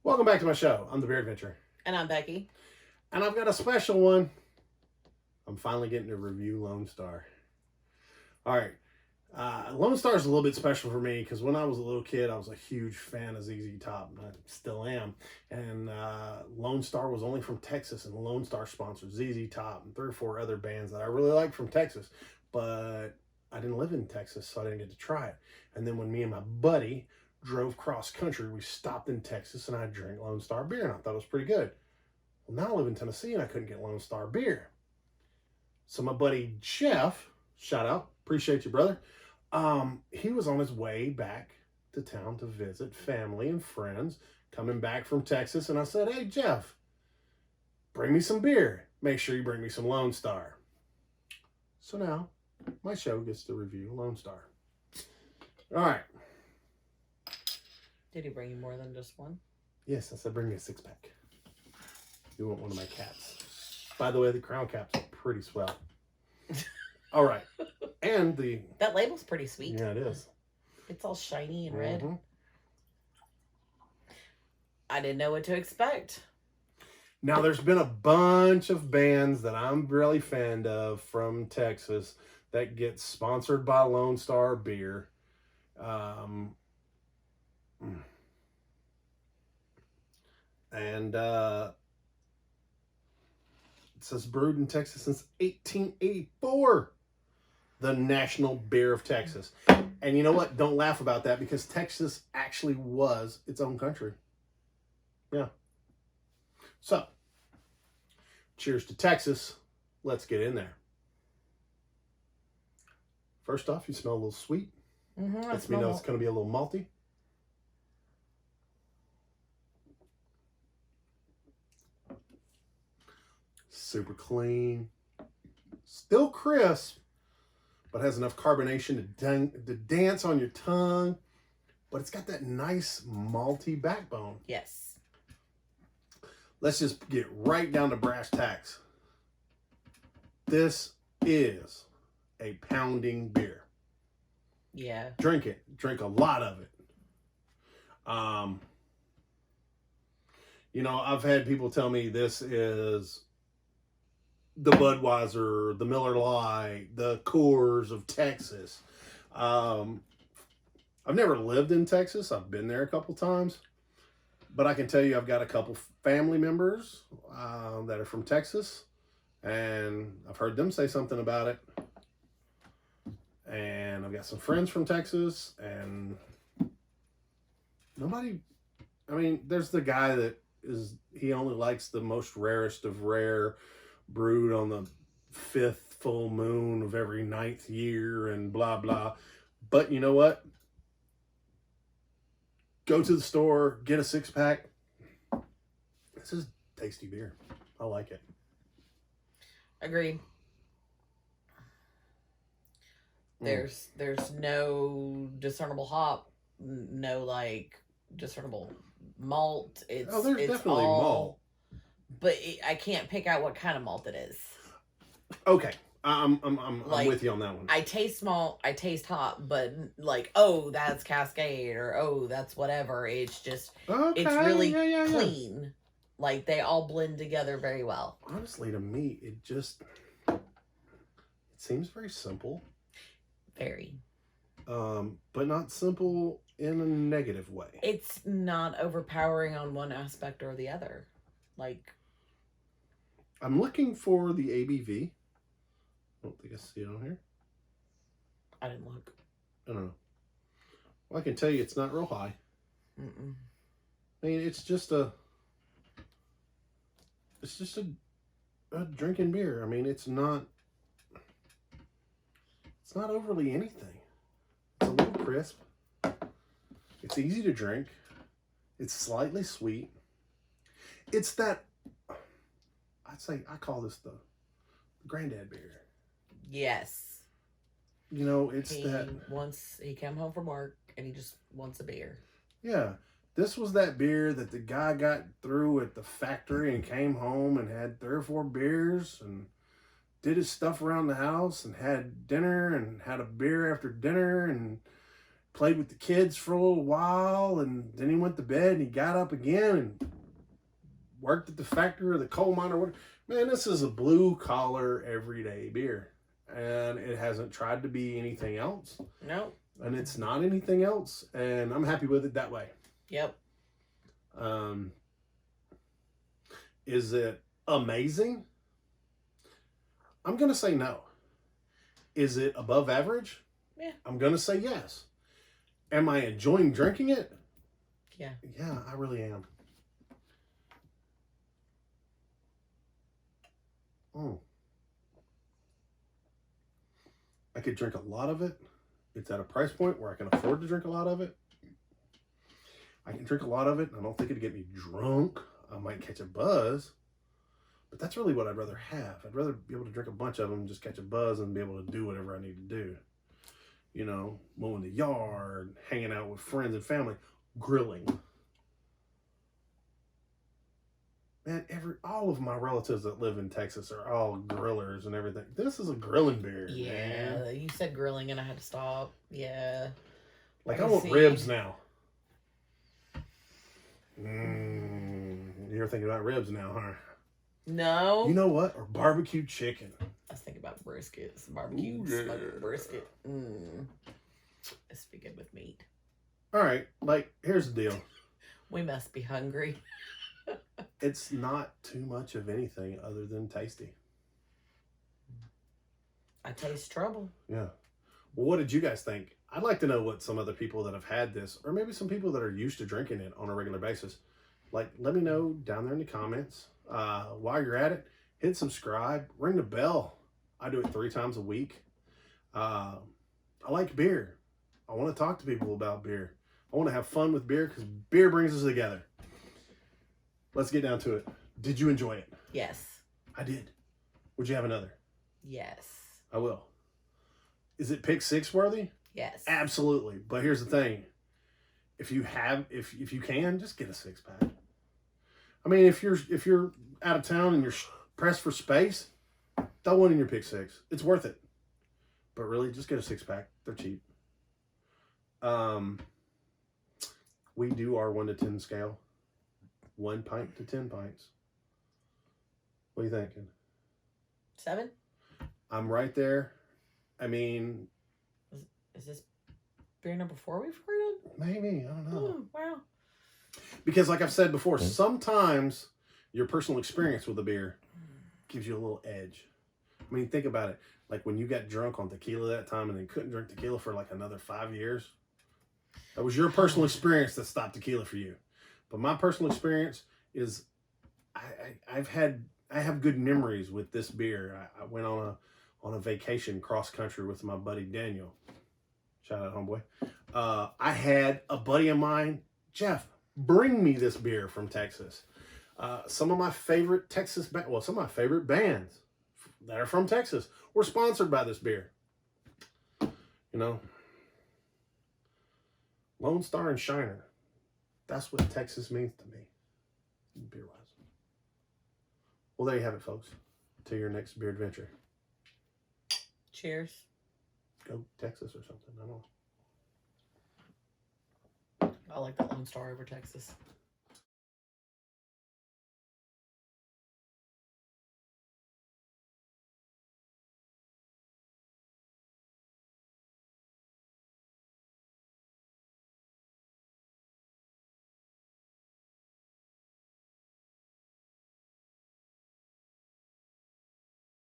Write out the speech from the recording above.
Welcome back to my show. I'm the Beer Adventure. And I'm Becky. And I've got a special one. I'm finally getting to review Lone Star. All right. Lone Star is a little bit special for me because when I was a little kid, I was a huge fan of ZZ Top, and I still am. And Lone Star was only from Texas, and Lone Star sponsored ZZ Top and 3 or 4 other bands that I really liked from Texas. But I didn't live in Texas, so I didn't get to try it. And then when me and my buddy drove cross country, we stopped in Texas, and I drank Lone Star beer, and I thought it was pretty good. Well, now I live in Tennessee, and I couldn't get Lone Star beer. So my buddy Jeff, shout out, appreciate you, brother. He was on his way back to town to visit family and friends, coming back from Texas, and I said, "Hey, Jeff, bring me some beer. Make sure you bring me some Lone Star." So now my show gets to review Lone Star. All right. Did he bring you more than just one? Yes, I said bring me a 6-pack. You want one of my caps. By the way, the crown caps are pretty swell. All right. And that label's pretty sweet. Yeah, it is. It's all shiny and red. Mm-hmm. I didn't know what to expect. Now, there's been a bunch of bands that I'm really fan of from Texas that get sponsored by Lone Star Beer. It says brewed in Texas since 1884. The national beer of Texas. And you know what? Don't laugh about that because Texas actually was its own country. Yeah. So, cheers to Texas. Let's get in there. First off, you smell a little sweet. Lets me know it's going to be a little malty. Super clean. Still crisp, but has enough carbonation to dance on your tongue. But it's got that nice malty backbone. Yes. Let's just get right down to brass tacks. This is a pounding beer. Yeah. Drink it. Drink a lot of it. I've had people tell me this is the Budweiser, the Miller Lite, the Coors of Texas. I've never lived in Texas. I've been there a couple times. But I can tell you I've got a couple family members that are from Texas. And I've heard them say something about it. And I've got some friends from Texas. And there's the guy that he only likes the most rarest of rare, brewed on the 5th full moon of every 9th year and blah, blah. But you know what? Go to the store, get a 6-pack. This is tasty beer. I like it. Agreed. There's no discernible hop, no discernible malt. It's definitely malt. But I can't pick out what kind of malt it is. Okay. I'm with you on that one. I taste malt, I taste hop, but oh, that's Cascade, or oh, that's whatever. It's just, it's really clean. Yeah. They all blend together very well. Honestly, to me, it seems very simple. Very. But not simple in a negative way. It's not overpowering on one aspect or the other. I'm looking for the ABV. I don't think I see it on here. I didn't look. I don't know. Well, I can tell you it's not real high. Mm-mm. I mean, it's just a drinking beer. I mean, it's not overly anything. It's a little crisp. It's easy to drink. It's slightly sweet. It's that, I call this the granddad beer. Yes. He came home from work and he just wants a beer. Yeah. This was that beer that the guy got through at the factory and came home and had 3 or 4 beers and did his stuff around the house and had dinner and had a beer after dinner and played with the kids for a little while, and then he went to bed, and he got up again and worked at the factory or the coal mine or whatever. Man, this is a blue-collar, everyday beer. And it hasn't tried to be anything else. No. And it's not anything else. And I'm happy with it that way. Yep. Is it amazing? I'm going to say no. Is it above average? Yeah. I'm going to say yes. Am I enjoying drinking it? Yeah. Yeah, I really am. I could drink a lot of it. It's at a price point where I can afford to drink a lot of it. I can drink a lot of it. I don't think it'd get me drunk. I might catch a buzz. But that's really what I'd rather have. I'd rather be able to drink a bunch of them, just catch a buzz, and be able to do whatever I need to do. You know, mowing the yard, hanging out with friends and family, grilling. Man, all of my relatives that live in Texas are all grillers and everything. This is a grilling beer. Yeah, man. You said grilling and I had to stop. Yeah. Like, I want ribs now. You're thinking about ribs now, huh? No. You know what? Or barbecue chicken. I was thinking about briskets. Barbecue smoked brisket. This would be good with meat. All right. Like, here's the deal. We must be hungry. It's not too much of anything other than tasty. I taste trouble. Yeah. Well, what did you guys think? I'd like to know what some other people that have had this, or maybe some people that are used to drinking it on a regular basis. Like, let me know down there in the comments. While you're at it, hit subscribe, ring the bell. I do it 3 times a week. I like beer. I want to talk to people about beer. I want to have fun with beer because beer brings us together. Let's get down to it. Did you enjoy it? Yes. I did. Would you have another? Yes. I will. Is it pick 6 worthy? Yes. Absolutely. But here's the thing. If you can, just get a 6-pack. I mean, if you're out of town and you're pressed for space, throw one in your pick 6. It's worth it. But really, just get a 6-pack. They're cheap. We do our 1 to 10 scale. 1 pint to 10 pints. What are you thinking? 7? I'm right there. I mean, is this beer number 4 we've recorded? Maybe. I don't know. Oh, wow. Because like I've said before, sometimes your personal experience with a beer gives you a little edge. I mean, think about it. Like when you got drunk on tequila that time and then couldn't drink tequila for like another 5 years. That was your personal experience that stopped tequila for you. But my personal experience is I have good memories with this beer. I went on a vacation cross country with my buddy Daniel. Shout out, homeboy. I had a buddy of mine, Jeff, bring me this beer from Texas. Some of my favorite some of my favorite bands that are from Texas were sponsored by this beer. You know, Lone Star and Shiner. That's what Texas means to me, beer-wise. Well, there you have it, folks. Till your next beer adventure. Cheers. Go Texas or something. I don't know. I like that Lone Star over Texas.